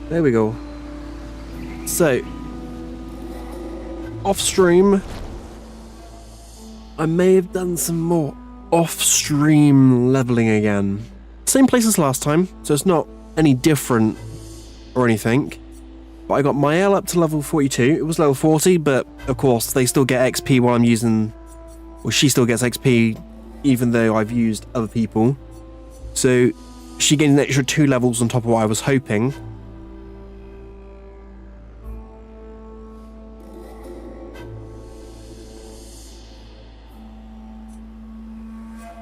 There we go. So, off stream, I may have done some more off-stream leveling again. Same place as last time, so it's not any different or anything. But I got Mael up to level 42. It was level 40, but of course they still get XP while I'm using... Well, she still gets XP even though I've used other people. So she gained an extra 2 levels on top of what I was hoping.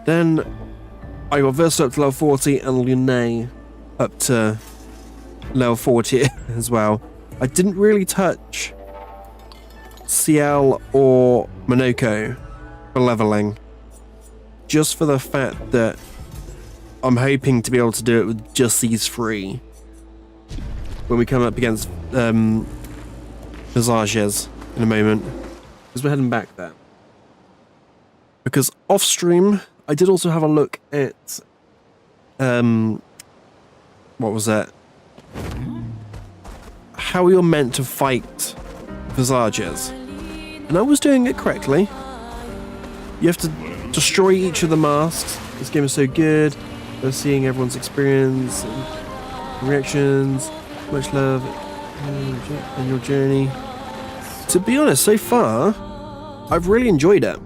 Then I got Versa up to level 40 and Lune up to level 40 as well. I didn't really touch Ciel or Monoko for leveling, just for the fact that I'm hoping to be able to do it with just these 3 when we come up against Visages in a moment, because we're heading back there. Because off stream, I did also have a look at what was that? How you're meant to fight Visages. And I was doing it correctly. You have to destroy each of the masks. This game is so good. They're seeing everyone's experience and reactions. Much love and your journey. To be honest, so far, I've really enjoyed it.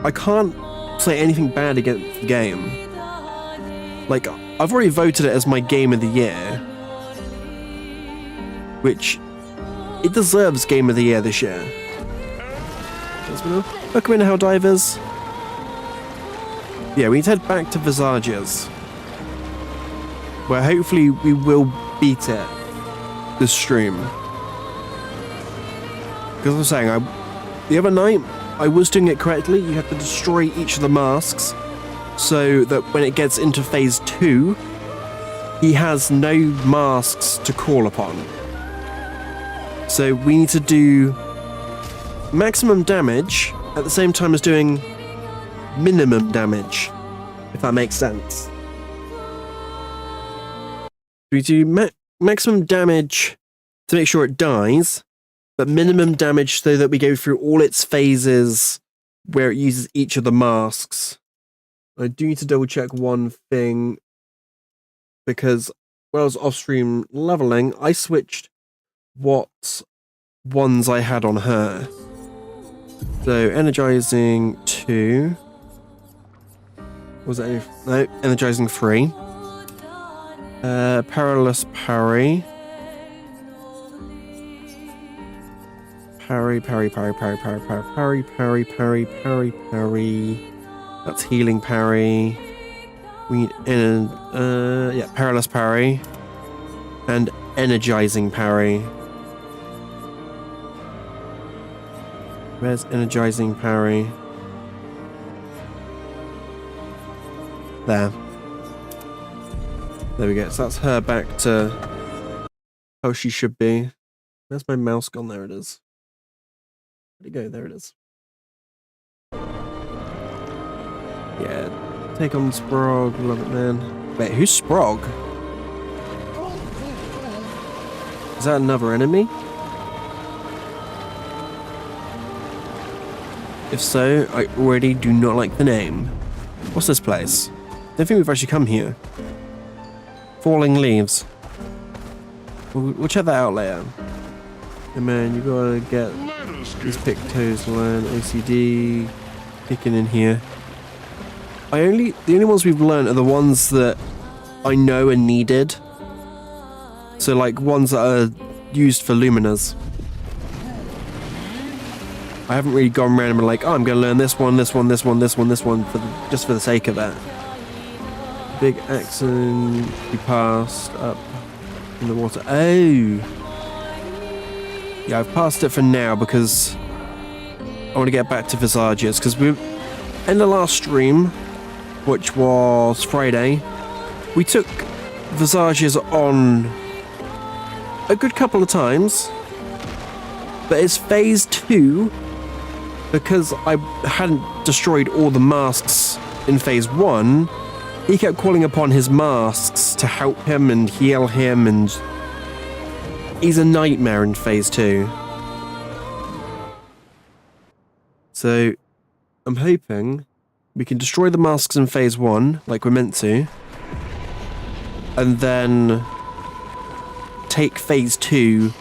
I can't say anything bad against the game. Like, I've already voted it as my game of the year, which it deserves game of the year this year. Welcome in, Helldivers. Yeah, we need to head back to Visages, where hopefully we will beat it this stream. Because I'm saying, the other night I was doing it correctly. You have to destroy each of the masks so that when it gets into phase 2, he has no masks to call upon. So we need to do maximum damage at the same time as doing minimum damage, if that makes sense. We do maximum damage to make sure it dies, but minimum damage so that we go through all its phases where it uses each of the masks. I do need to double check one thing, because when I was off-stream leveling, I switched what ones I had on her. So, energizing 2. Was that any? No, energizing 3. Perilous parry. Parry. That's healing parry. We need perilous parry and energizing parry. Where's energizing parry? There. There we go. So that's her back to how she should be. Where's my mouse gone? There it is. Where'd it go? There it is. Yeah. Take on Sprog. Love it, man. Wait, who's Sprog? Is that another enemy? If so, I already do not like the name. What's this place? I don't think we've actually come here. Falling Leaves. We'll check that out later. Hey man, you gotta get these Pictos to learn OCD. Kicking in here. The only ones we've learned are the ones that I know are needed. So like ones that are used for Luminas. I haven't really gone random and like, oh, I'm going to learn this one, just for the sake of that. Big accent, we passed up in the water. Oh! Yeah, I've passed it for now because I want to get back to Visages, because we in the last stream, which was Friday, we took Visages on a good couple of times, but it's phase 2 because I hadn't destroyed all the masks in phase 1. He kept calling upon his masks to help him and heal him and He's a nightmare in phase 2. So, I'm hoping we can destroy the masks in phase 1, like we're meant to. And then take phase 2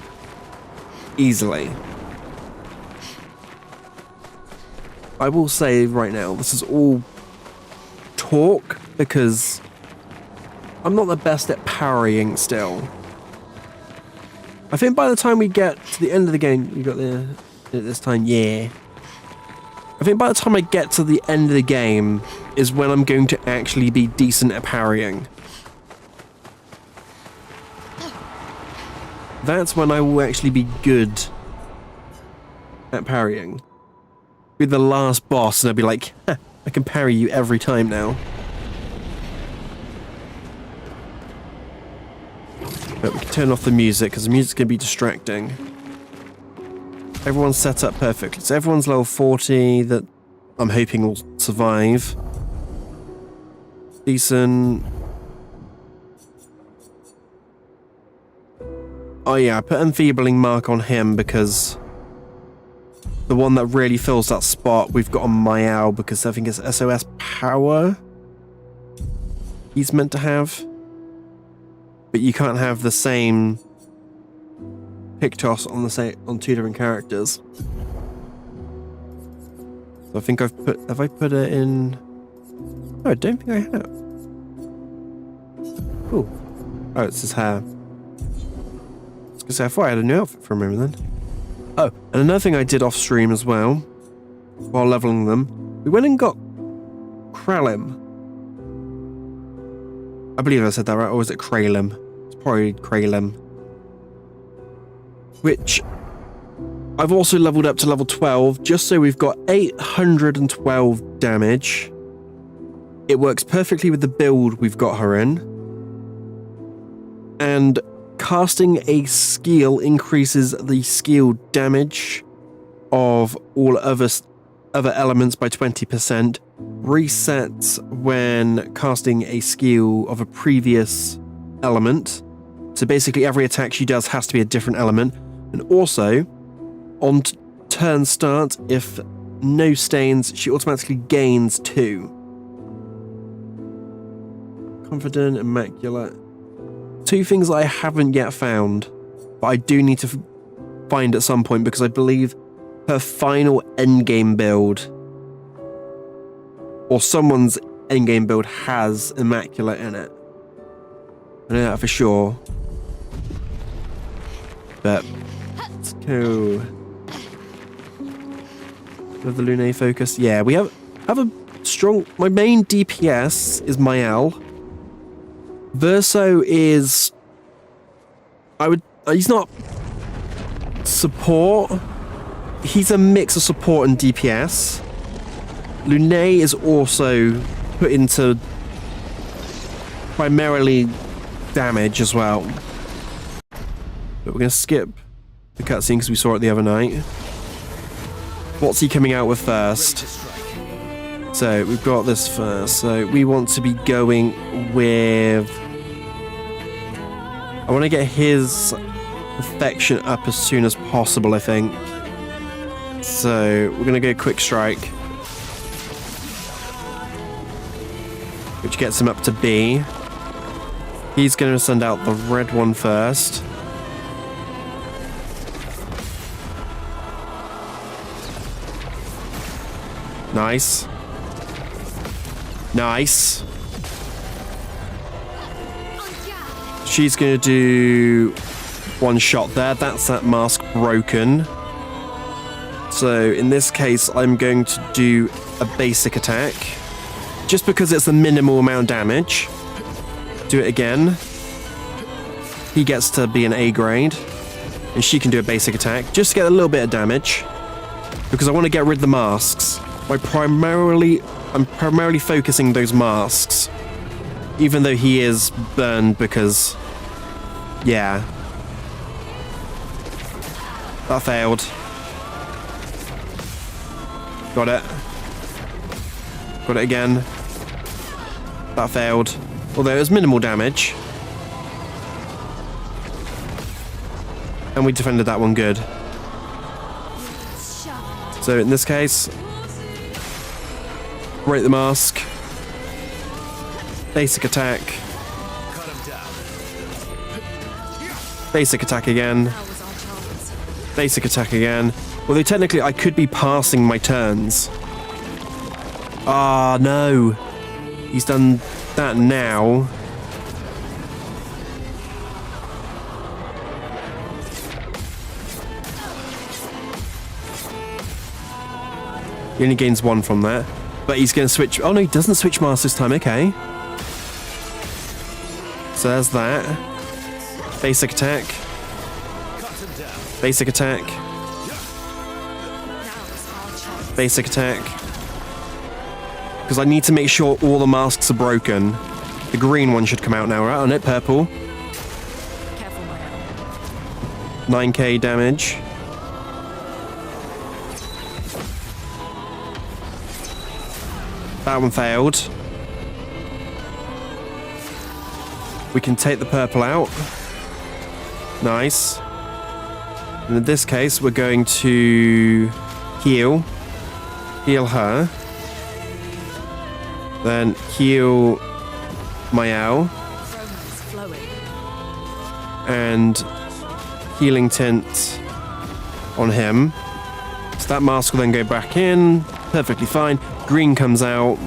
easily. I will say right now, this is all talk because I'm not the best at parrying still. I think by the time we get to the end of the game, you got the this time, yeah. I think by the time I get to the end of the game is when I'm going to actually be decent at parrying. That's when I will actually be good at parrying. Be the last boss and I'll be like, I can parry you every time now. But we can turn off the music because the music's going to be distracting. Everyone's set up perfectly. So everyone's level 40 that I'm hoping will survive. Decent. Oh yeah, I put enfeebling mark on him because the one that really fills that spot we've got on Mayao because I think it's SOS power he's meant to have. But you can't have the same Pictos on two different characters. So I think have I put it in? No, I don't think I have. Ooh. Oh, it's his hair. I was gonna say, I thought I had a new outfit for a moment then. Oh, and another thing I did off stream as well, while leveling them, we went and got Kralim. I believe I said that right, or was it Kralim? It's probably Kralim. Which I've also leveled up to level 12, just so we've got 812 damage. It works perfectly with the build we've got her in. And casting a skill increases the skill damage of all other elements by 20%, resets when casting a skill of a previous element. So basically every attack she does has to be a different element. And also, on turn start, if no stains, she automatically gains 2. Confident, Immaculate. 2 things I haven't yet found, but I do need to find at some point because I believe her final endgame build, or someone's endgame build, has Immaculate in it. I know that for sure. But let's go with the Lune focus. Yeah, we have a strong. My main DPS is Mael. Verso is. He's not support. He's a mix of support and DPS. Lune is also put into primarily damage as well. But we're going to skip the cutscene because we saw it the other night. What's he coming out with first? So we've got this first. So we want to be going with... I want to get his affection up as soon as possible, I think. So we're going to go Quick Strike, which gets him up to B. He's going to send out the red one first. Nice. Nice. She's going to do one shot there. That's that mask broken. So in this case, I'm going to do a basic attack. Just because it's the minimal amount of damage. Do it again. He gets to be an A grade. And she can do a basic attack. Just to get a little bit of damage. Because I want to get rid of the masks. I'm primarily focusing those masks. Even though he is burned because... Yeah. That failed. Got it. Got it again. That failed. Although it was minimal damage. And we defended that one good. So in this case, break the mask. Basic attack. Basic attack again. Basic attack again. Although technically I could be passing my turns. Ah, no. He's done that now. He only gains 1 from that. But he's going to switch... Oh, no, he doesn't switch masks this time. Okay. So there's that. Basic attack. Basic attack. Basic attack. Because I need to make sure all the masks are broken. The green one should come out now, right? On it, purple. 9k damage. That one failed. We can take the purple out. Nice. And in this case, we're going to heal her. Then heal Mael. And healing tint on him. So that mask will then go back in. Perfectly fine. Green comes out.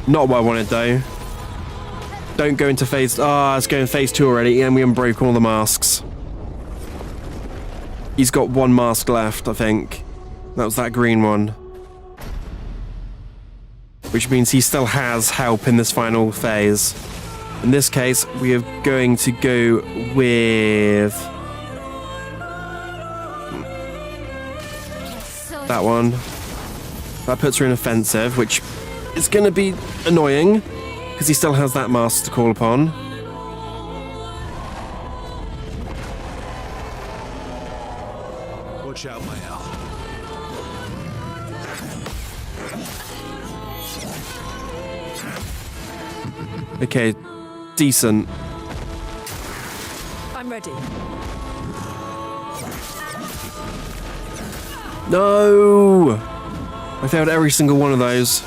Not what I wanted though. Don't go into phase... Ah, it's going phase 2 already and we unbroke all the masks. He's got 1 mask left, I think. That was that green one. Which means he still has help in this final phase. In this case, we are going to go with... that one. That puts her in offensive, which is going to be annoying, because he still has that mask to call upon. Watch out, Mael. Okay, decent. I'm ready. No! I failed every single one of those.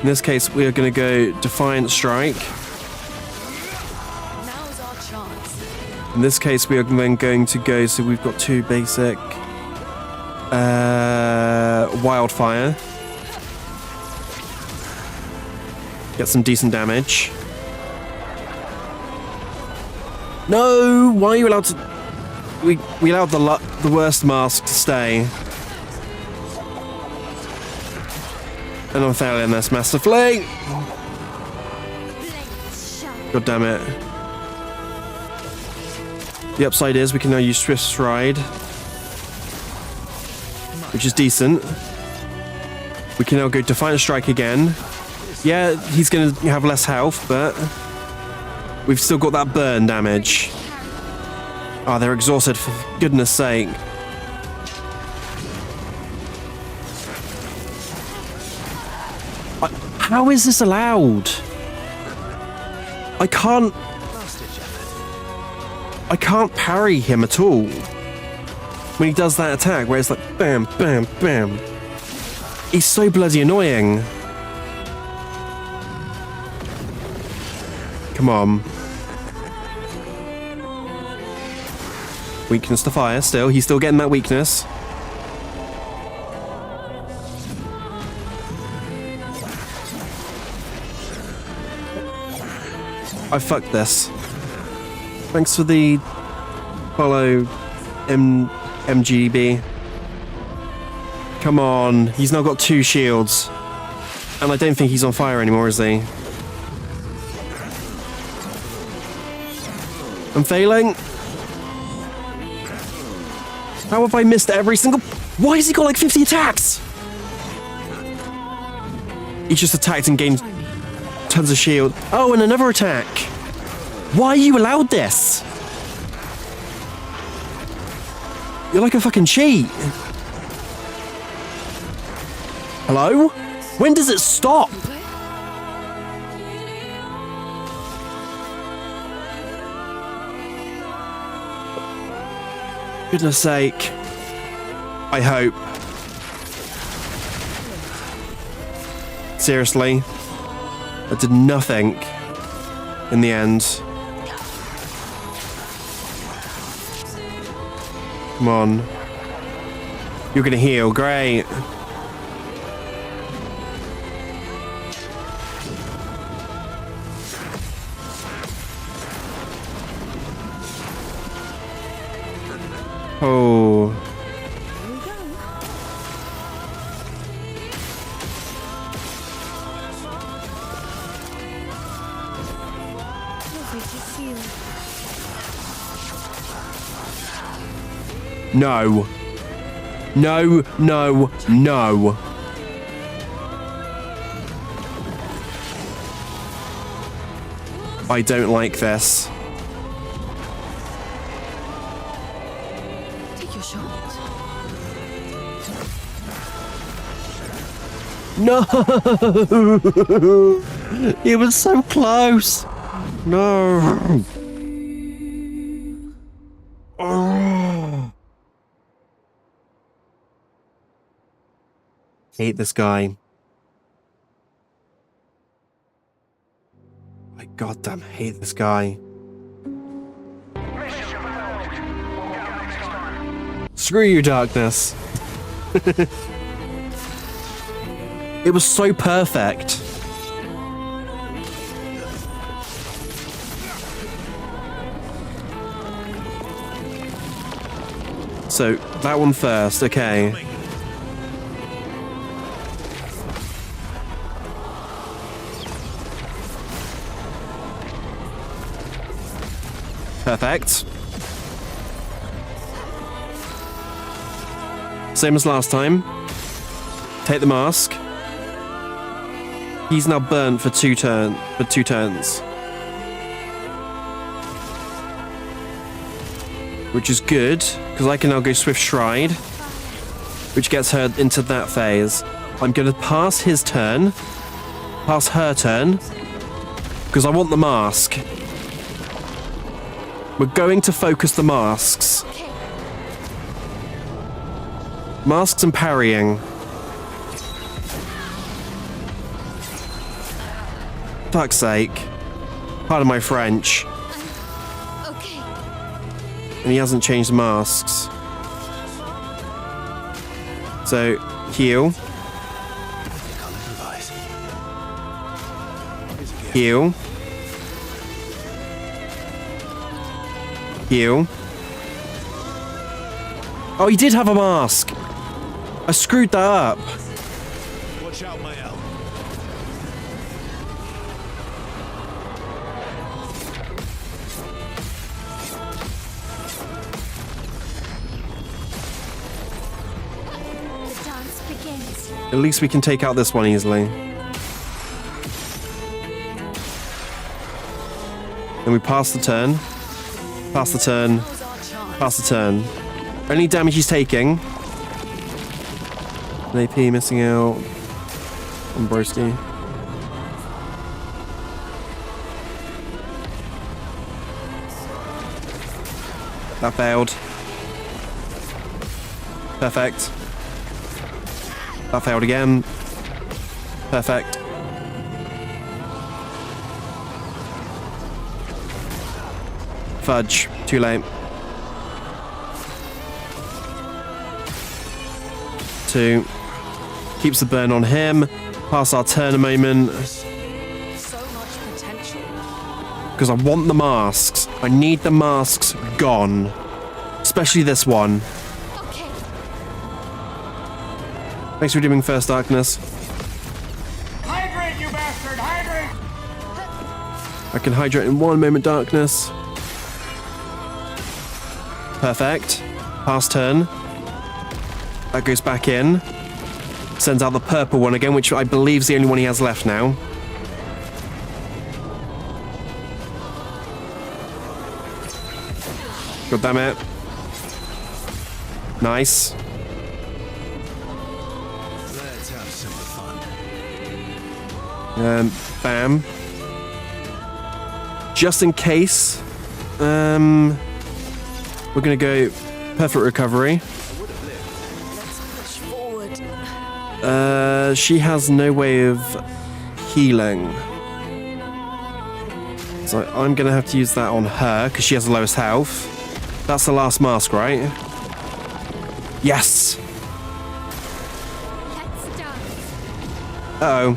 In this case, we are going to go Defiant Strike. Now's our chance. In this case, we are then going to go... So we've got 2 basic... Wildfire. Get some decent damage. No! Why are you allowed to... We allowed the worst mask to stay. And I'm failing this massively. God damn it. The upside is we can now use Swift Stride, which is decent. We can now go Defiant Strike again. Yeah, he's going to have less health, but we've still got that burn damage. Oh, they're exhausted, for goodness sake. How is this allowed? I can't parry him at all when he does that attack where it's like bam, bam, bam. He's so bloody annoying. Come on. Weakness to fire still. He's still getting that weakness. I fucked this. Thanks for the follow, MGB. Come on, he's now got 2 shields. And I don't think he's on fire anymore, is he? I'm failing. How have I missed every single... Why has he got like 50 attacks? He just attacked and gained tons of shield. Oh, and another attack. Why are you allowed this? You're like a fucking cheat. Hello? When does it stop? Goodness sake. I hope. Seriously? That did nothing in the end. Come on. You're gonna heal, great. Oh. No. No, no, no. I don't like this. Take your shot. No! It was so close. No. Oh. Hate this guy. I goddamn hate this guy. Screw you, darkness. It was so perfect. So, that one first, okay. Perfect. Same as last time. Take the mask. He's now burnt for two turns. Which is good, because I can now go Swift Stride, which gets her into that phase. I'm going to pass his turn, pass her turn, because I want the mask. We're going to focus the masks. Masks and parrying. Fuck's sake. Pardon my French. Okay. And he hasn't changed the masks. So, heal. Heal. Heal. Oh, he did have a mask. I screwed that up. Watch out, my elf. The dance begins. At least we can take out this one easily. Then we pass the turn. Pass the turn. Pass the turn. Only damage he's taking. An AP missing out. On Broski. That failed. Perfect. That failed again. Perfect. Fudge. Too late. 2. Keeps the burn on him. Pass our turn a moment. So much potential. Because I want the masks. I need the masks gone. Especially this one. Okay. Thanks for doing First Darkness. Hydrate, you bastard! Hydrate! I can hydrate in 1 moment, Darkness. Perfect. Pass turn. That goes back in. Sends out the purple one again, which I believe is the only one he has left now. God damn it. Nice. Let's have some fun. Bam. Just in case, we're gonna go Perfect recovery. Let's push forward. She has no way of healing. So I'm gonna have to use that on her because she has the lowest health. That's the last mask, right? Yes! Let's dance. Uh-oh.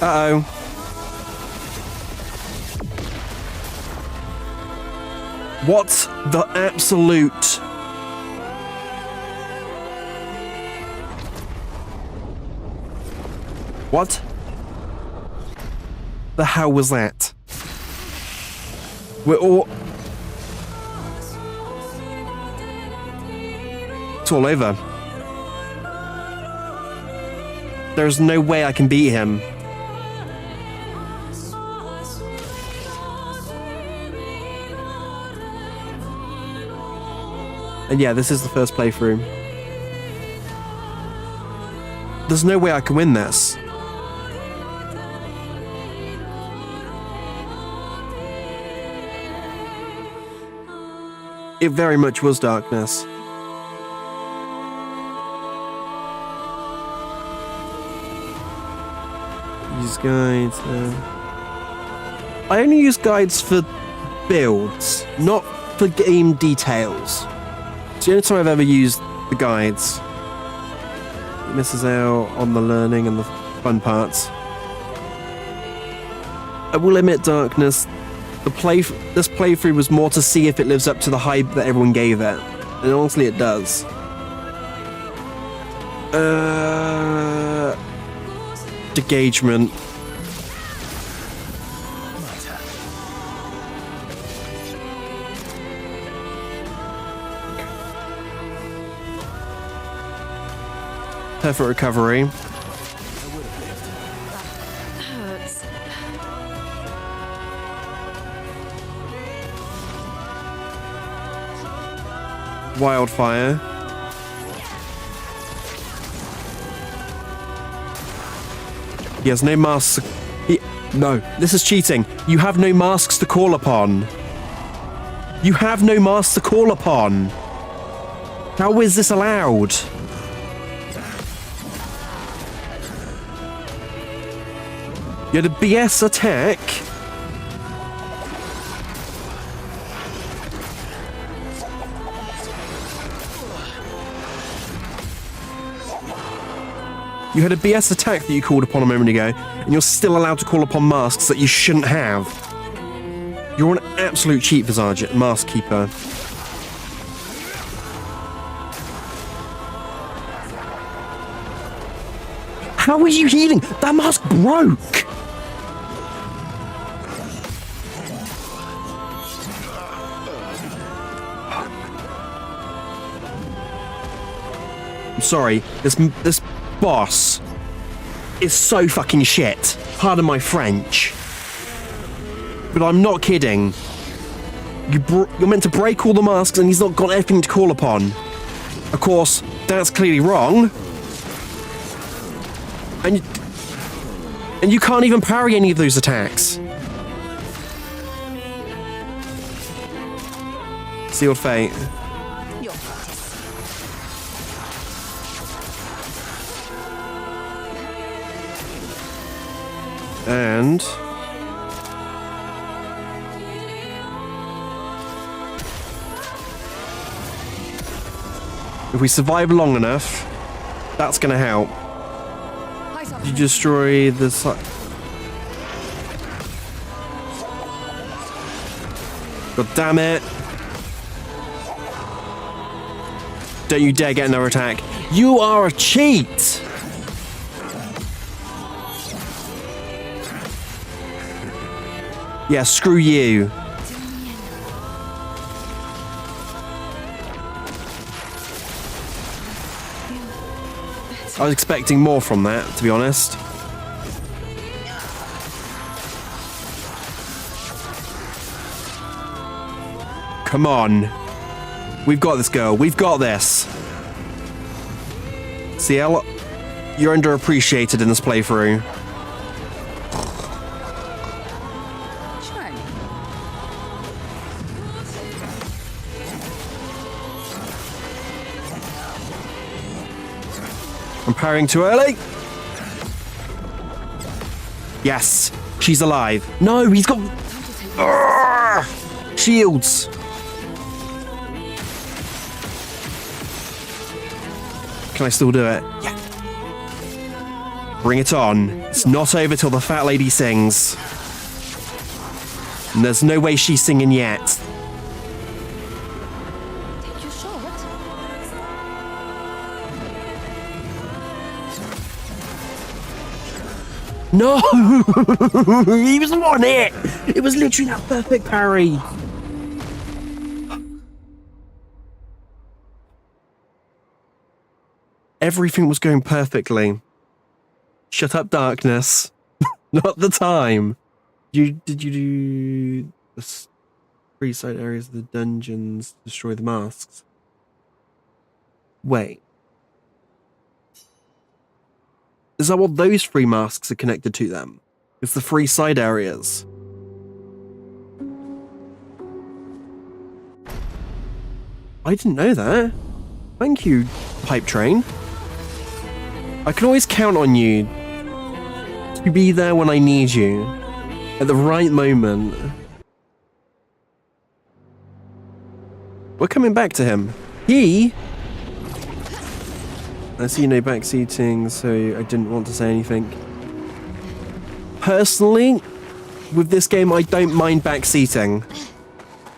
Uh-oh. What the absolute... What the hell was that? We're all... It's all over. There's no way I can beat him. And yeah, this is the first playthrough. There's no way I can win this. It very much was darkness. Use guides. I only use guides for builds, not for game details. It's the only time I've ever used the guides. It misses out on the learning and the fun parts. I will admit, darkness. This playthrough was more to see if it lives up to the hype that everyone gave it, and honestly, it does. Engagement. Perfect recovery. Hurts. Wildfire. He has no masks. No, this is cheating. You have no masks to call upon. You have no masks to call upon. How is this allowed? You had a BS attack. You had a BS attack that you called upon a moment ago, and you're still allowed to call upon masks that you shouldn't have. You're an absolute cheat, Visage, Mask Keeper. How are you healing? That mask broke! I'm sorry, this boss is so fucking shit. Pardon my French. But I'm not kidding. You're meant to break all the masks and he's not got anything to call upon. Of course, that's clearly wrong. And you can't even parry any of those attacks. Sealed Fate. Your practice. And if we survive long enough, that's gonna help. Eyes up. You destroy the God damn it. Don't you dare get another attack. You are a cheat! Yeah, screw you. I was expecting more from that, to be honest. Come on. We've got this, girl. We've got this. CL, you're underappreciated in this playthrough. Shiny. I'm parrying too early. Yes, she's alive. No, he's got shields. Can I still do it? Yeah. Bring it on. It's not over till the fat lady sings. And there's no way she's singing yet. Take your shot. No! He was on it! It was literally that perfect parry. Everything was going perfectly. Shut up, darkness. Not the time. Did you do the free side areas of the dungeons, destroy the masks? Wait. Is that what those three masks are connected to them? It's the free side areas. I didn't know that. Thank you, Pipe Train. I can always count on you to be there when I need you at the right moment. We're coming back to him. I see no backseating, so I didn't want to say anything. Personally, with this game, I don't mind backseating.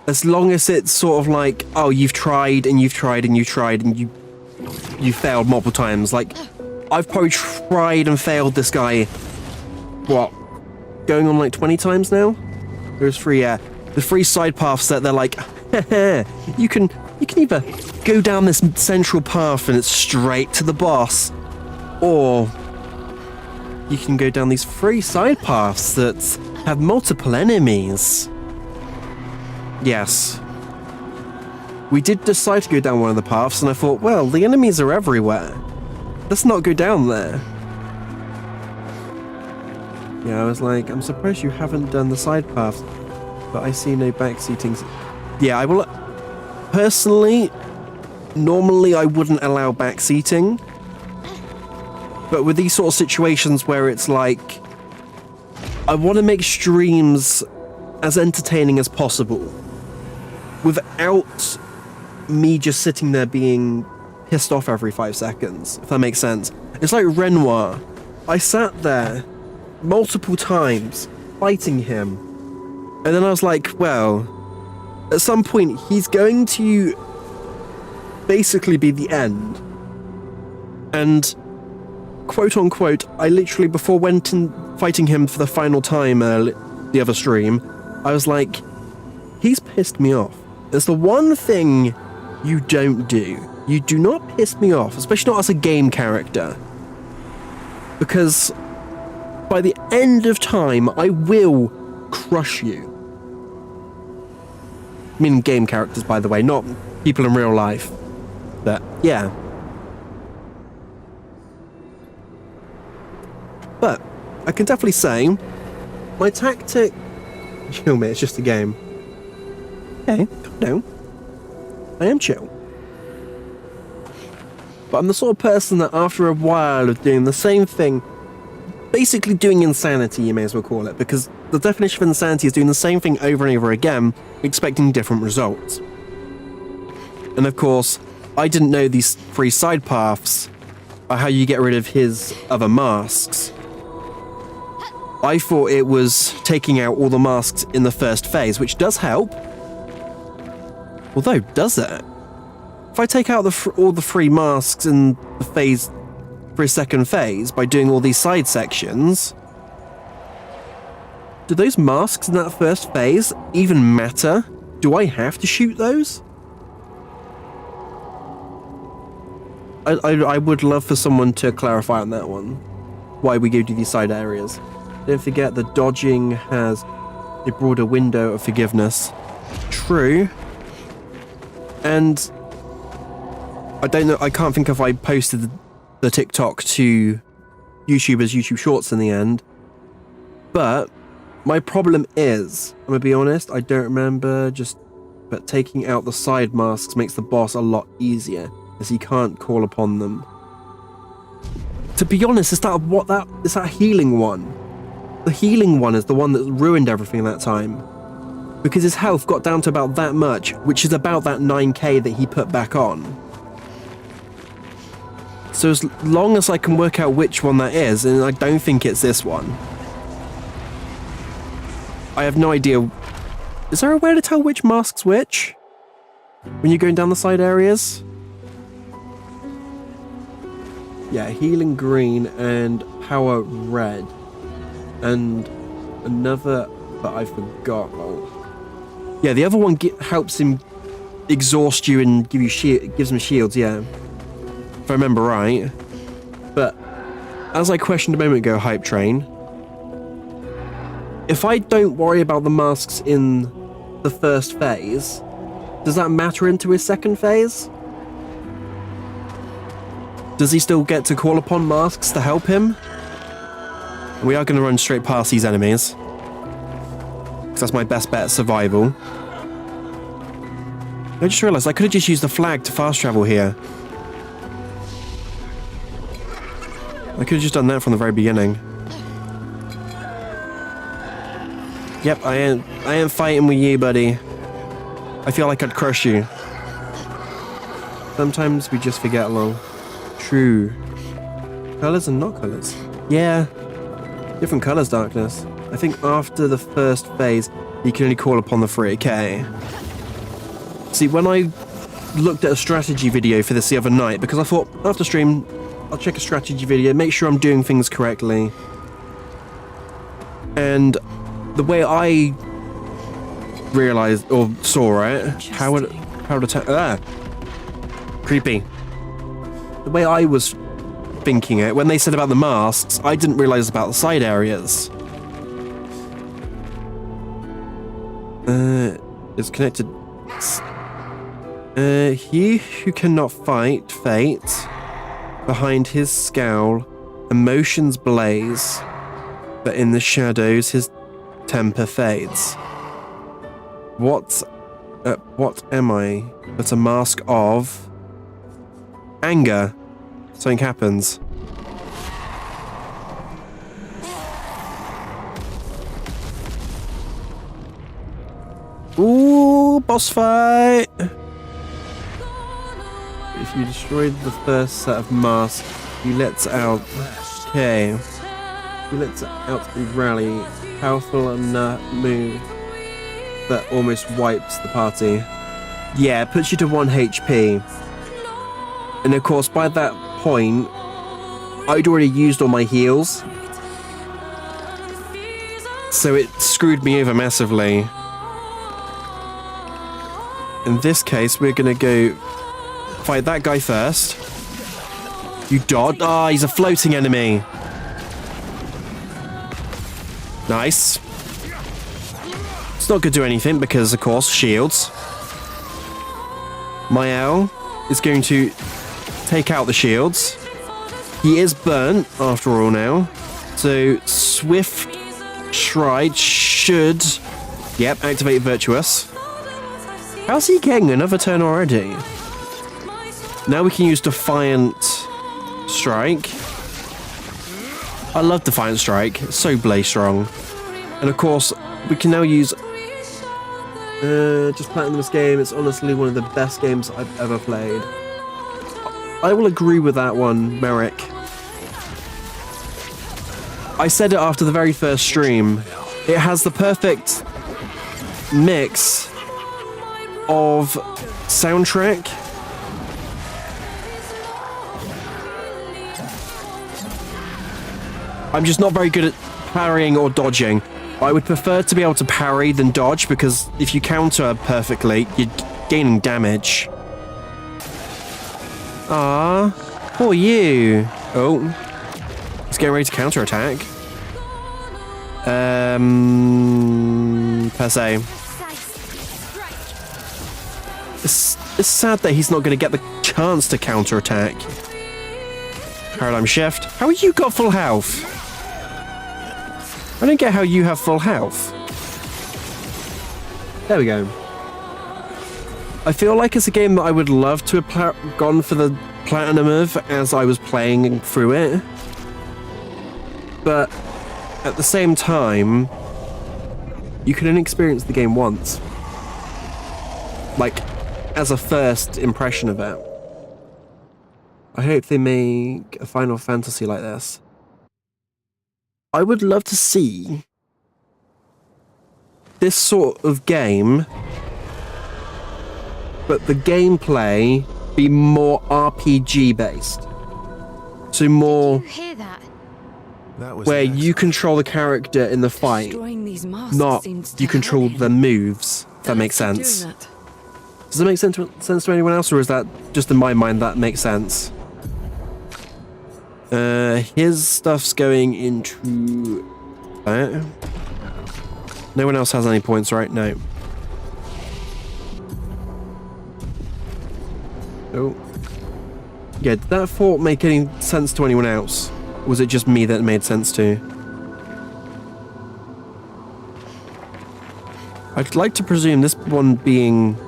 As long as it's sort of like, oh, you've tried and you've tried and you've tried and you failed multiple times. Like, I've probably tried and failed this guy, what, going on like 20 times now? There's the free side paths that they're like, you can either go down this central path and it's straight to the boss, or you can go down these free side paths that have multiple enemies. Yes. We did decide to go down one of the paths, and I thought, well, the enemies are everywhere. Let's not go down there. Yeah, I was like, I'm surprised you haven't done the side paths, but I see no backseatings. Yeah, I will... Personally, normally I wouldn't allow backseating, but with these sort of situations where it's like, I want to make streams as entertaining as possible, without me just sitting there being pissed off every 5 seconds, if that makes sense. It's like Renoir. I sat there multiple times fighting him, and then I was like, well, at some point he's going to basically be the end. And quote unquote, I literally, before went and fighting him for the final time the other stream, I was like, he's pissed me off. It's the one thing you don't do. You do not piss me off, especially not as a game character. Because by the end of time, I will crush you. I mean game characters, by the way, not people in real life. But, yeah. But, I can definitely say, my tactic... Chill, mate, it's just a game. Okay, calm down. I am chill. But I'm the sort of person that after a while of doing the same thing, basically doing insanity, you may as well call it, because the definition of insanity is doing the same thing over and over again, expecting different results. And of course, I didn't know these free side paths are how you get rid of his other masks. I thought it was taking out all the masks in the first phase, which does help. Although, does it? If I take out all the free masks in the phase for a second phase by doing all these side sections, do those masks in that first phase even matter? Do I have to shoot those? I would love for someone to clarify on that one, why we go to these side areas. Don't forget the dodging has a broader window of forgiveness. True. And I don't know, I can't think if I posted the TikTok to YouTube as YouTube Shorts in the end. But my problem is, I'm gonna be honest, I don't remember, but taking out the side masks makes the boss a lot easier, as he can't call upon them. To be honest, it's that healing one. The healing one is the one that ruined everything that time. Because his health got down to about that much, which is about that 9k that he put back on. So as long as I can work out which one that is, and I don't think it's this one. I have no idea. Is there a way to tell which mask's which? When you're going down the side areas? Yeah, healing green and power red. And another, but I forgot. Yeah, the other one helps him exhaust you and gives him shields, yeah. If I remember right. But as I questioned a moment ago, Hype Train, if I don't worry about the masks in the first phase, does that matter into his second phase? Does he still get to call upon masks to help him? We are going to run straight past these enemies. Because that's my best bet at survival. I just realised I could have just used the flag to fast travel here. I could have just done that from the very beginning. Yep, I ain't fighting with you, buddy. I feel like I'd crush you. Sometimes we just forget along. True. Colours and not colours. Yeah. Different colours, Darkness. I think after the first phase, you can only call upon the 3k. See, when I looked at a strategy video for this the other night, because I thought, after stream, I'll check a strategy video, make sure I'm doing things correctly. And the way I realised, or saw it, how to attack... Creepy. The way I was thinking it, when they said about the masks, I didn't realise about the side areas. It's connected... he who cannot fight fate, behind his scowl, emotions blaze, but in the shadows his temper fades. What am I but a mask of anger? Something happens. Ooh, boss fight! If you destroyed the first set of masks, he lets out... Okay. He lets out a rally. Powerful enough move that almost wipes the party. Yeah, it puts you to 1 HP. And of course, by that point, I'd already used all my heals. So it screwed me over massively. In this case, we're gonna go fight that guy first. You dodge. Ah, he's a floating enemy. Nice. It's not gonna do anything because, of course, shields. Mael is going to take out the shields. He is burnt, after all now. So, Swift Stride should... Yep, activate Virtuous. How's he getting another turn already? Now we can use Defiant Strike. I love Defiant Strike. It's so blaze strong. And of course, we can now use... just Platinum this game. It's honestly one of the best games I've ever played. I will agree with that one, Merrick. I said it after the very first stream. It has the perfect mix of soundtrack, I'm just not very good at parrying or dodging. I would prefer to be able to parry than dodge, because if you counter perfectly, you're gaining damage. Ah, poor you. Oh, he's getting ready to counterattack. Per se. It's sad that he's not going to get the chance to counterattack. Paradigm shift. How you got full health? I don't get how you have full health. There we go. I feel like it's a game that I would love to have gone for the platinum of as I was playing through it. But at the same time, you can only experience the game once. Like, as a first impression of it. I hope they make a Final Fantasy like this. I would love to see this sort of game, but the gameplay be more RPG based. So more You hear that? That was where an you control the character in the fight, Destroying these masks not seems you to control help the him. moves, if that Then makes let's keep sense. doing that. Does it make sense to anyone else, or is that just in my mind that makes sense? His stuff's going into that. No one else has any points, right? No. Oh. Yeah, did that thought make any sense to anyone else? Or was it just me that it made sense to? I'd like to presume this one being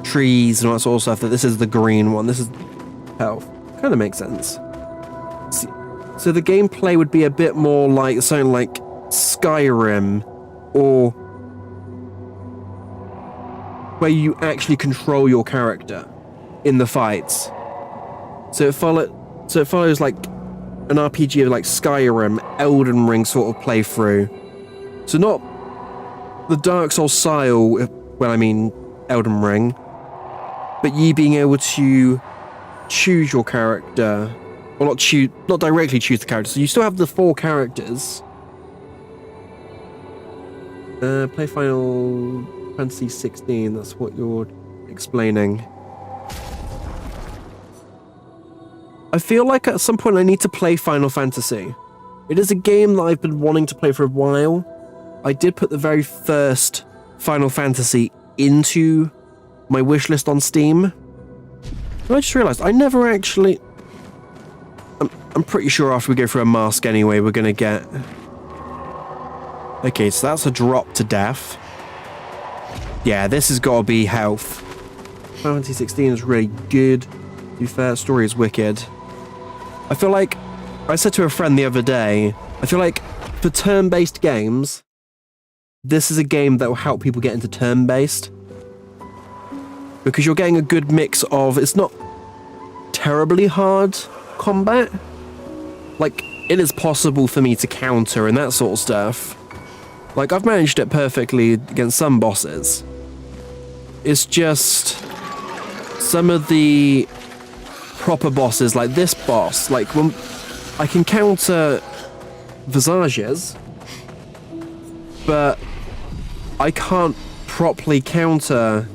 trees and all that sort of stuff, that this is the green one. This is health. Kind of makes sense. So the gameplay would be a bit more like something like Skyrim, or where you actually control your character in the fights. So it follows like an RPG of like Skyrim, Elden Ring sort of playthrough. So not the Dark Souls style, when I mean Elden Ring, but you being able to choose your character, or not directly choose the character. So you still have the 4 characters. Play Final Fantasy 16. That's what you're explaining. I feel like at some point I need to play Final Fantasy. It is a game that I've been wanting to play for a while. I did put the very first Final Fantasy into my wishlist on Steam. And I just realised I never actually... I'm pretty sure after we go through a mask anyway, we're going to get... Okay, so that's a drop to death. Yeah, this has got to be health. Final Fantasy 16 is really good. To be fair, story is wicked. I feel like... I said to a friend the other day, I feel like for turn-based games, this is a game that will help people get into turn-based. Because you're getting a good mix of... It's not terribly hard combat. Like, it is possible for me to counter and that sort of stuff. Like, I've managed it perfectly against some bosses. It's just... some of the proper bosses, like this boss, like, when I can counter Visages, but I can't properly counter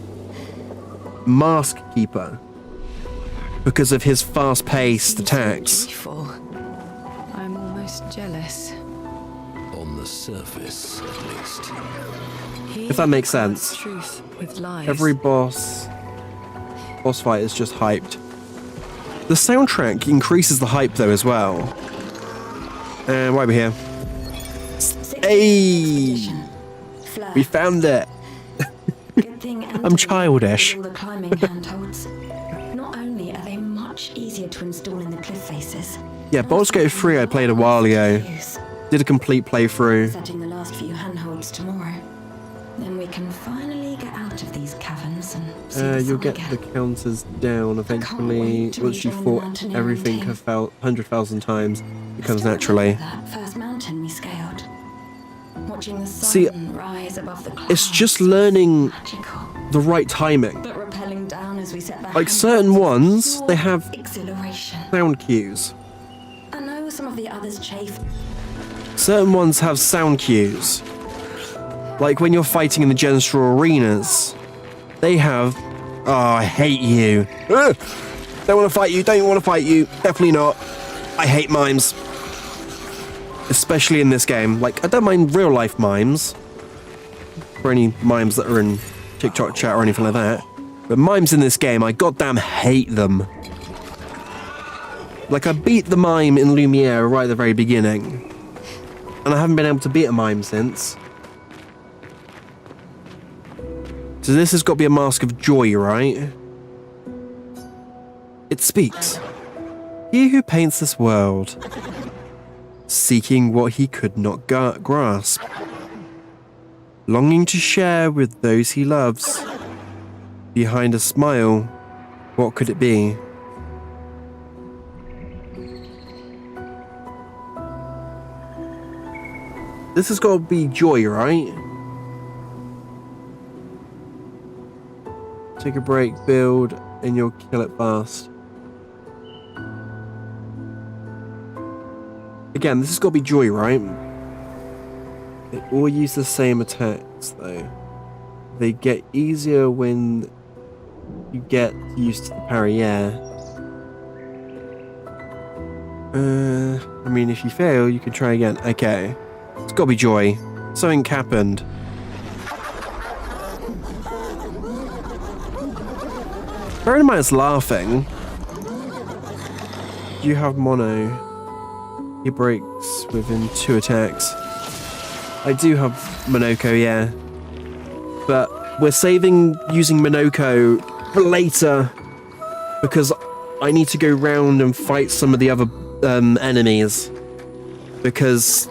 Mask Keeper because of his fast-paced Seems so attacks. joyful. I'm almost jealous. On the surface, at least. He If that makes clouds sense. Truth with lies. Every boss fight is just hyped. The soundtrack increases the hype though as well. And why are we here? Hey! We found it! I'm childish. All the climbing handholds. Not only are they much easier to install in the cliff faces. Yeah, Baldur's Gate 3 I played a while ago. Did a complete playthrough. Setting the last few handholds tomorrow. Then we can finally get out of these caverns and see the You'll sun get again. the counters down eventually. wait to Once you rejoin the fought mountaineering everything team. 100,000 times, it comes Still naturally. remember that first mountain we scaled. Watching the sun See, rise above the clouds. It's just learning magical. the right timing. But rappelling down as we set the Like certain handholds ones, was they pure have exhilaration. sound cues. I know some of the others chafe. Certain ones have sound cues. Like when you're fighting in the general arenas, they have... Oh, I hate you. Ugh! Don't want to fight you, don't want to fight you. Definitely not. I hate mimes. Especially in this game. Like, I don't mind real life mimes. For any mimes that are in TikTok chat or anything like that. But mimes in this game, I goddamn hate them. Like, I beat the mime in Lumiere right at the very beginning. And I haven't been able to beat a mime since. So this has got to be a mask of joy, right? It speaks. He who paints this world, seeking what he could not grasp, longing to share with those he loves. Behind a smile, what could it be? This has got to be joy, right? Take a break, build, and you'll kill it fast. Again, this has got to be joy, right? They all use the same attacks, though. They get easier when you get used to the parry, yeah. I mean, if you fail, you can try again. Okay. It's gotta be joy. Something happened. Bearing in mind it's laughing. You have mono. He breaks within 2 attacks. I do have Monoko, yeah. But we're saving using Monoko for later because I need to go round and fight some of the other enemies. Because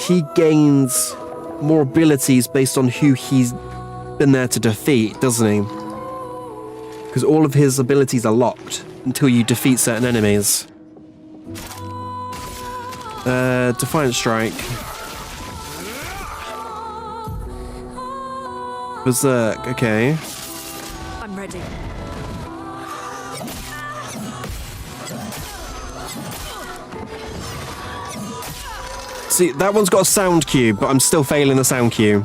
he gains more abilities based on who he's been there to defeat, doesn't he? Because all of his abilities are locked until you defeat certain enemies. Defiant Strike. Berserk, okay. I'm ready. See, that one's got a sound cue, but I'm still failing the sound cue.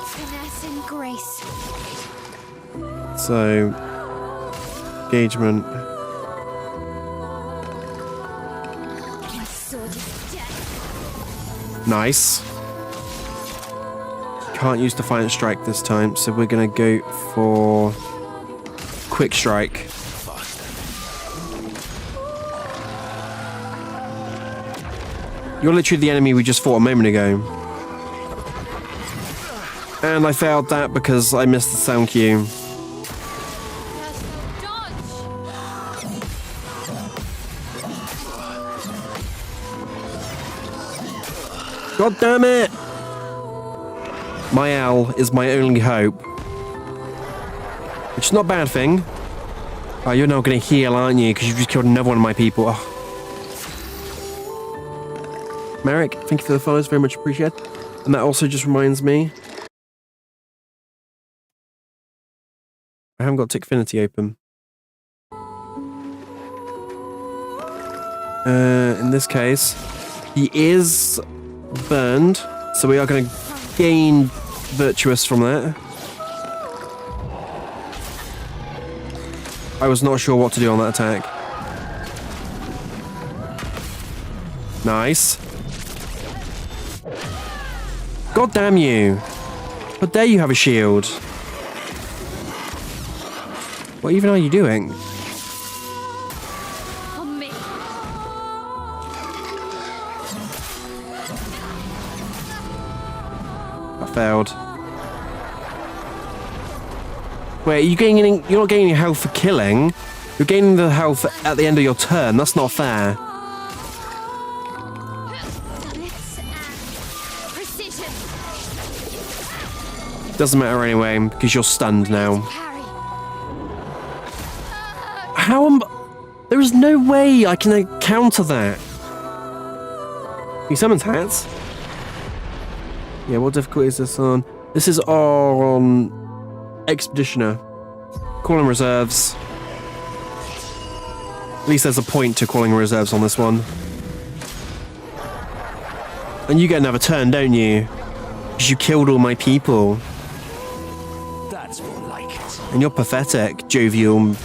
Finesse and grace. So, engagement. My sword is dead. Nice. Can't use Defiant Strike this time, so we're gonna go for Quick Strike. You're literally the enemy we just fought a moment ago. And I failed that because I missed the sound cue. God damn it! My L is my only hope. Which is not a bad thing. Oh, you're now gonna heal, aren't you? Because you've just killed another one of my people. Oh. Merrick, thank you for the follows, very much appreciated. And that also just reminds me, I haven't got Tickfinity open. In this case, he is burned, so we are going to gain Virtuous from that. I was not sure what to do on that attack. Nice. God damn you. How dare you have a shield? What even are you doing? On me. I failed. Wait, you're not gaining health for killing. You're gaining the health at the end of your turn. That's not fair. Blitz and precision. Doesn't matter anyway, because you're stunned now. Parry. How am... There is no way I can counter that. You summons hats? Yeah, what difficulty is this on? This is on Expeditioner. Calling reserves. At least there's a point to calling reserves on this one. And you get another turn, don't you? Because you killed all my people. That's more like it. And you're pathetic, jovial.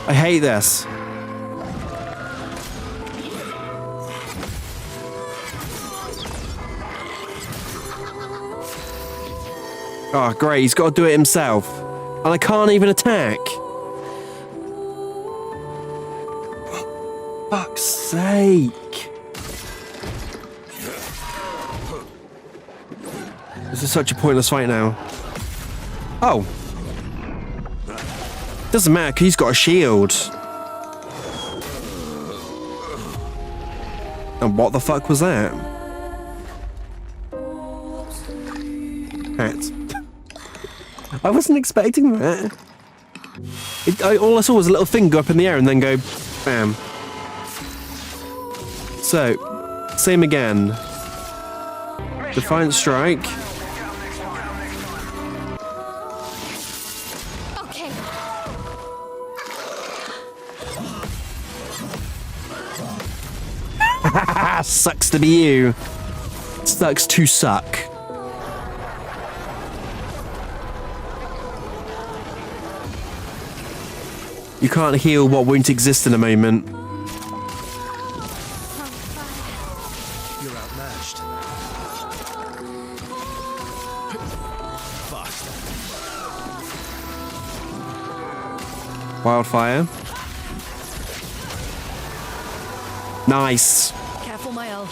I hate this. Oh, great, he's got to do it himself. And I can't even attack. fuck's sake. This is such a pointless fight now. Oh. Doesn't matter, 'cause he's got a shield. And what the fuck was that? Hat. I wasn't expecting that. All I saw was a little thing go up in the air and then go bam. So, same again. Defiant Strike. Okay. Sucks to be you. Sucks to suck. You can't heal what won't exist in a moment. You're outmatched. Fast. Wildfire. Nice. Careful, my elf.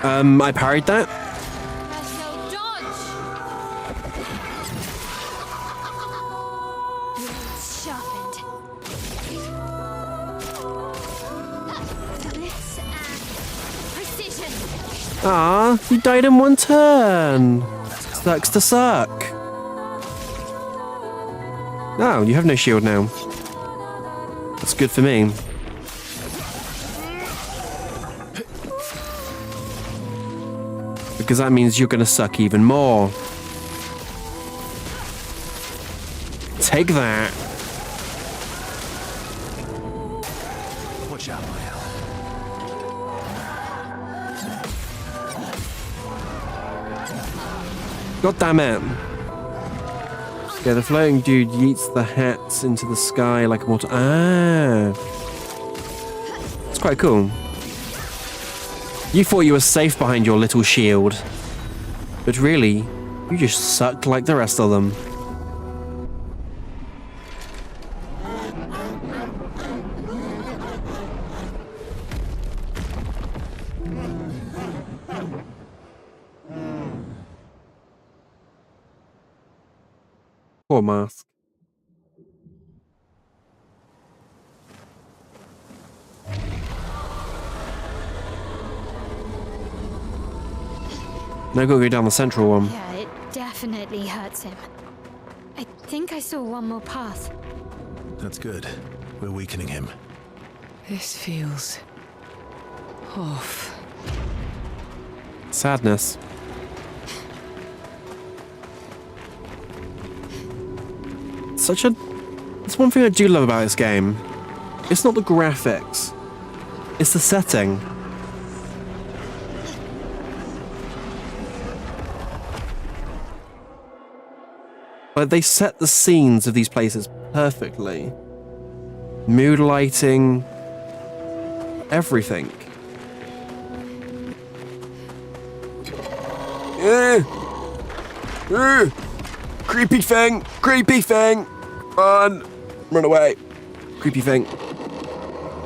I parried that. I shall dodge. Blades sharpened. Blitz and precision. Ah, you died in one turn. Sucks to suck. Oh, you have no shield now. That's good for me. Because that means you're gonna suck even more. Take that. Watch out, my hell. God damn it. Yeah, the floating dude yeets the hats into the sky like a water. Ah. It's quite cool. You thought you were safe behind your little shield. But really, you just sucked like the rest of them. Poor mask. Now gotta go down the central one. Yeah, it definitely hurts him. I think I saw one more path. That's good. We're weakening him. This feels off. Sadness. It's one thing I do love about this game. It's not the graphics. It's the setting. Like, they set the scenes of these places perfectly. Mood lighting. Everything. Creepy thing! Creepy thing! Run! Run away. Creepy thing.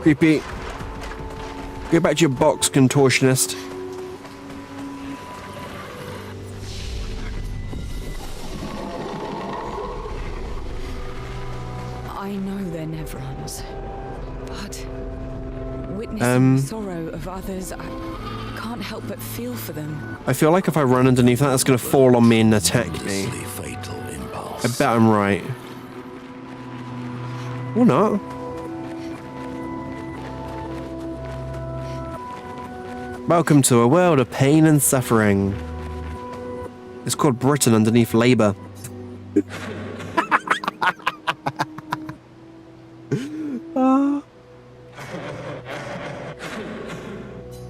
Creepy. Go back to your box, contortionist. I know they're Nevrons, but witnessing the sorrow of others, I can't help but feel for them. I feel like if I run underneath that, that's going to fall on me and attack me. Honestly fatal impulse. I bet I'm right. Or not. Welcome to a world of pain and suffering. It's called Britain underneath Labour.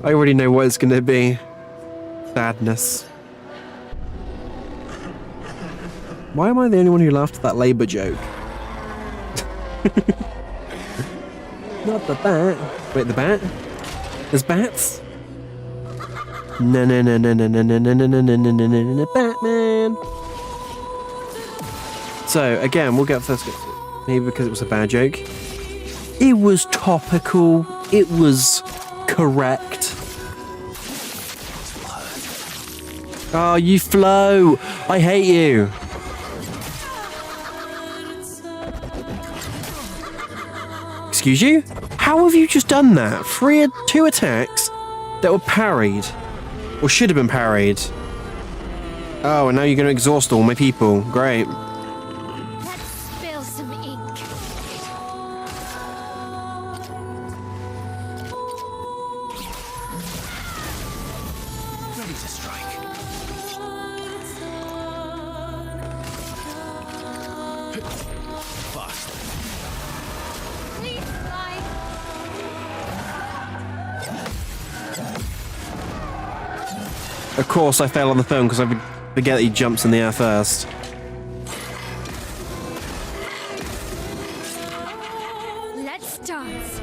I already know what it's going to be. Sadness. Why am I the only one who laughed at that Labour joke? Not the bat. Wait, the bat? There's bats? No, no, no, no, no, no, no, no, no, no, no, no, no, no, no, Batman. So again, we'll get first. Maybe because it was a bad joke. It was topical. It was correct. Oh, you flow. I hate you. Excuse you? How have you just done that? Two attacks that were parried. Or should have been parried. Oh, and now you're going to exhaust all my people. Great. Let's spill some ink. Ready to strike. Fast. Please fly. Of course, I fail on the phone because I forget that he jumps in the air first. Let's dance.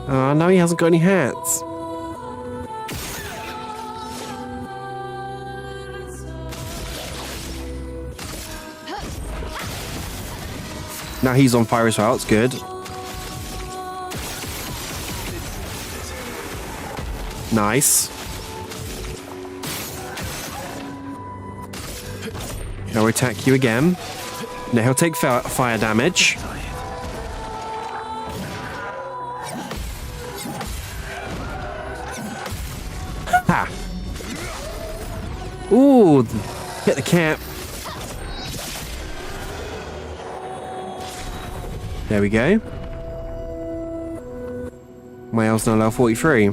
Oh, now he hasn't got any hats. Now he's on fire as well, it's good. Nice. Now we attack you again. Now he'll take fire damage. Ha! Ooh, hit the cap. There we go. My L's now level 43.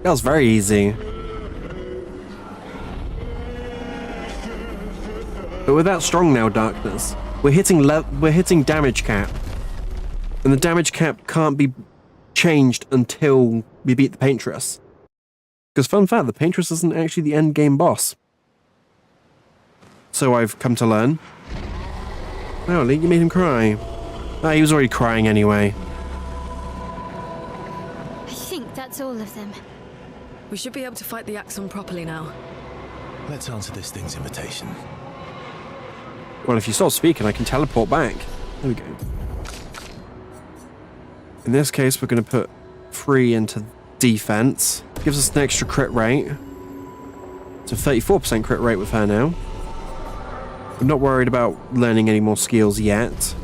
That was very easy. But we're that strong now, Darkness. We're hitting damage cap. And the damage cap can't be changed until we beat the Paintress. Because fun fact, the Paintress isn't actually the end game boss. So I've come to learn. Oh, Link, you made him cry. Ah, he was already crying anyway. I think that's all of them. We should be able to fight the Axon properly now. Let's answer this thing's invitation. Well, if you stop speaking, I can teleport back. There we go. In this case, we're going to put 3 into defense. Gives us an extra crit rate. It's a 34% crit rate with her now. I'm not worried about learning any more skills yet.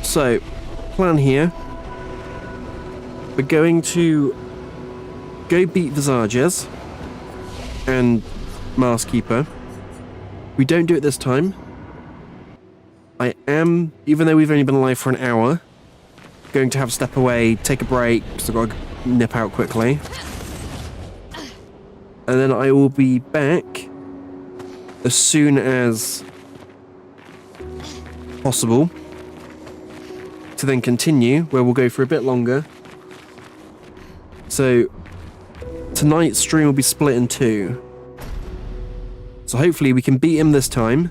So, plan here. We're going to go beat Visages and Maskkeeper. We don't do it this time. I am, even though we've only been alive for an hour, going to have to step away, take a break, because I've got to nip out quickly. And then I will be back as soon as possible to then continue, where we'll go for a bit longer. So tonight's stream will be split in 2. So hopefully we can beat him this time.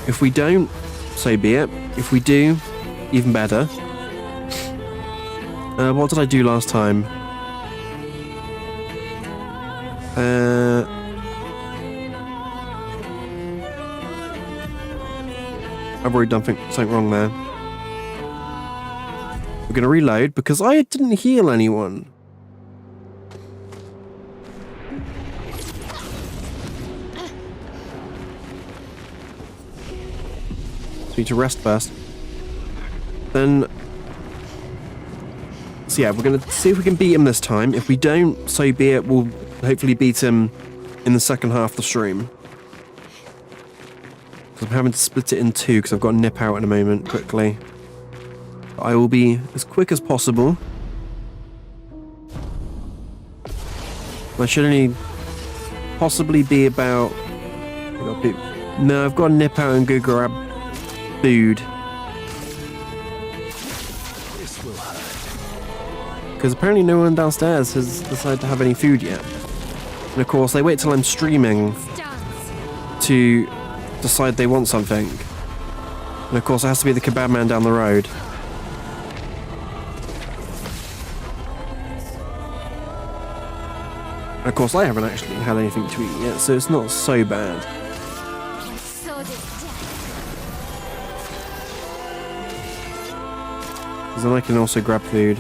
If we don't, so be it. If we do, even better. What did I do last time? I've already done something wrong there. We're going to reload because I didn't heal anyone. So we need to rest first. Then... So yeah, we're going to see if we can beat him this time. If we don't, so be it. We'll hopefully beat him in the second half of the stream. I'm having to split it in two because I've got to nip out in a moment quickly. I will be as quick as possible. I should only possibly be about... No, I've got to nip out and go grab food. This will hurt. Because apparently no one downstairs has decided to have any food yet. And of course, they wait till I'm streaming to decide they want something. And of course, it has to be the kebab man down the road. And of course, I haven't actually had anything to eat yet, so it's not so bad. Because then I can also grab food.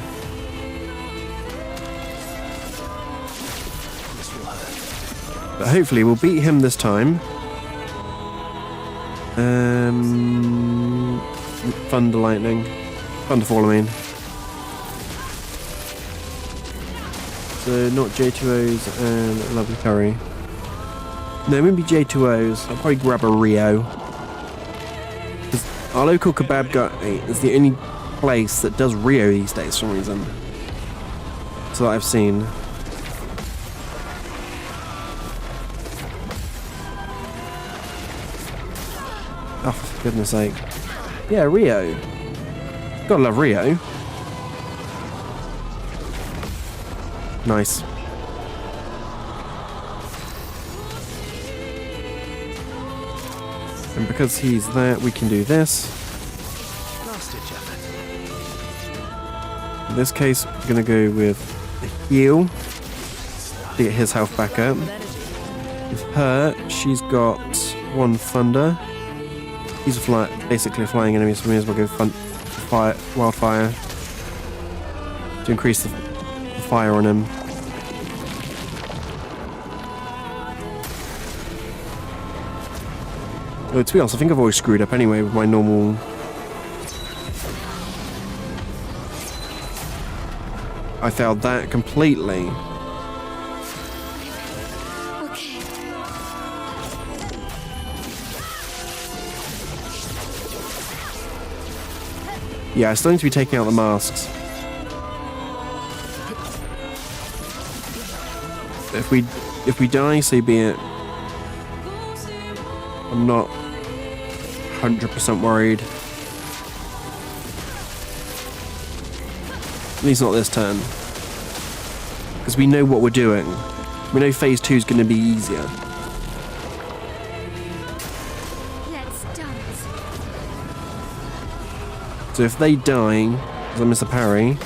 This will hurt. But hopefully we'll beat him this time. Thunder lightning. Thunderfall, I mean. So not J2Os and a lovely curry. No, maybe J2Os. I'll probably grab a Rio. Because our local kebab guy is the only place that does Rio these days for some reason. So that I've seen. Oh, for goodness sake. Yeah, Rio. Gotta love Rio. Nice. And because he's there, we can do this. Last ditch effort. In this case, we're gonna go with a heal to get his health back up. With her, she's got one thunder. He's basically a flying enemy, so we may as well go wildfire to increase the fire on him. Oh, to be honest, I think I've always screwed up anyway with my normal. I failed that completely. Okay. Yeah, I still need to be taking out the masks. If we die, so be it. I'm not 100% worried. At least not this turn. Because we know what we're doing. We know phase 2 is going to be easier. Let's dance. So if they die, because I miss a parry,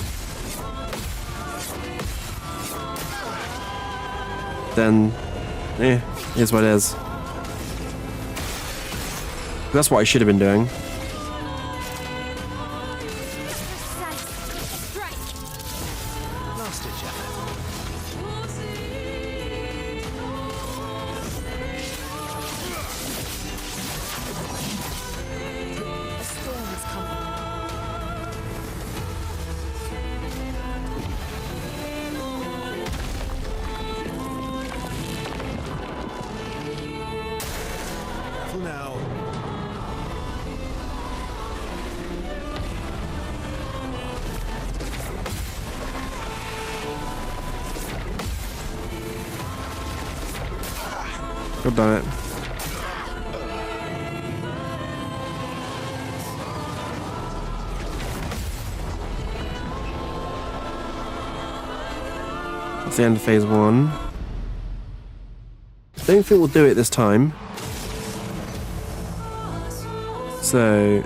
then, here's what it is. That's what I should have been doing. Last ditch effort. A storm is coming. For now. God damn it. That's the end of phase 1. Don't think we'll do it this time. So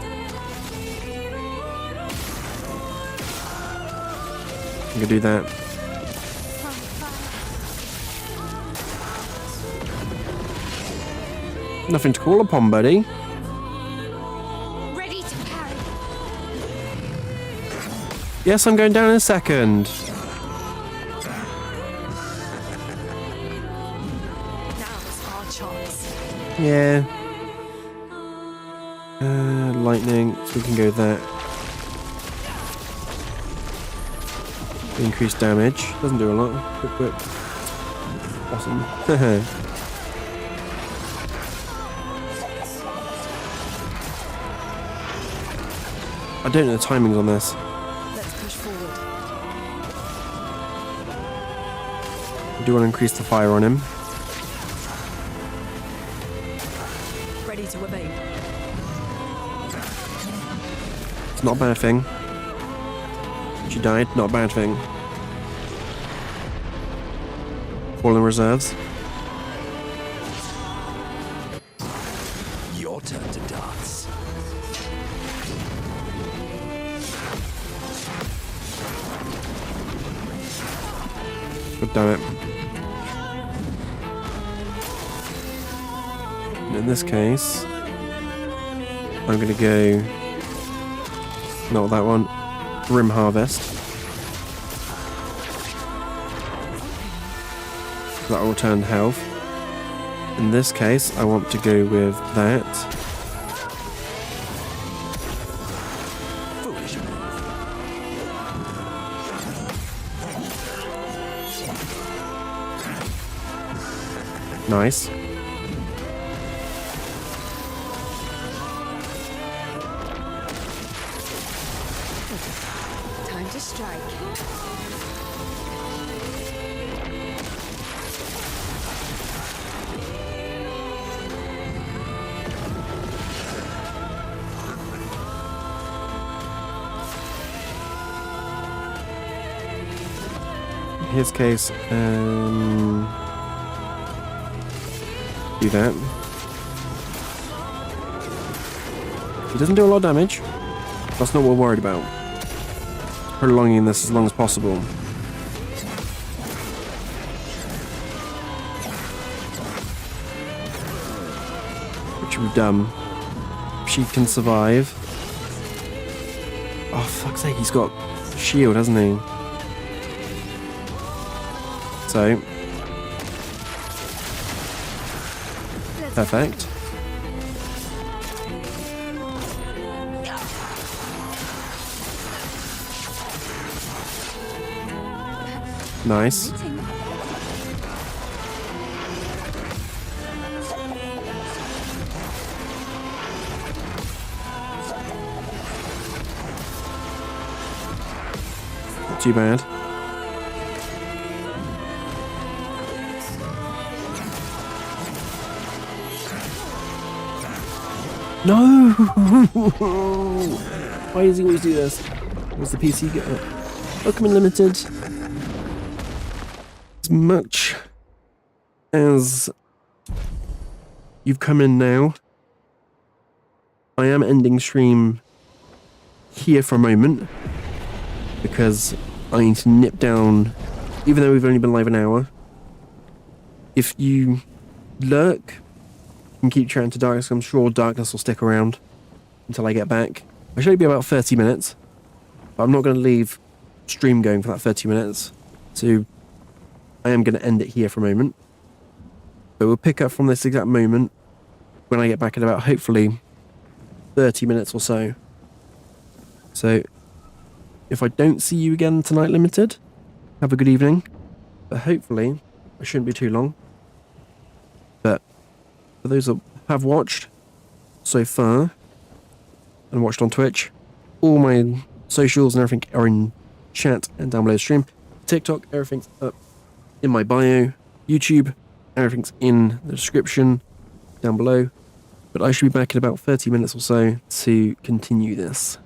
I'm gonna do that. Nothing to call upon, buddy. Ready to parry. Yes, I'm going down in a second. Now's our chance. Yeah. Lightning, so we can go there. Increased damage. Doesn't do a lot. Quick whip. Awesome. I don't know the timings on this. Let's push forward. I do want to increase the fire on him. Ready to obey. It's not a bad thing. She died, not a bad thing. Fallen reserves. Your turn to dance. God damn it. And in this case, I'm gonna go. Not that one. Rim Harvest. That will turn health. In this case, I want to go with that. Foolish move. Nice. Time to strike. In his case, do that. He doesn't do a lot of damage. That's not what we're worried about. Prolonging this as long as possible. Which we've done. She can survive. Oh, fuck's sake, he's got shield, hasn't he? So. Perfect. Nice. Not too bad. No! Why does he always do this? What's the PC get up? Pokemon Limited. As much as you've come in now, I am ending stream here for a moment because I need to nip down, even though we've only been live an hour. If you lurk and keep chatting to Darkness, I'm sure Darkness will stick around until I get back. I should be about 30 minutes, but I'm not going to leave stream going for that 30 minutes, so I am going to end it here for a moment. But we'll pick up from this exact moment when I get back in about, hopefully, 30 minutes or so. So, if I don't see you again tonight, Limited, have a good evening. But hopefully, it shouldn't be too long. But for those that have watched so far, and watched on Twitch, all my socials and everything are in chat and down below the stream. TikTok, everything's up in my bio. YouTube, everything's in the description down below. But I should be back in about 30 minutes or so to continue this.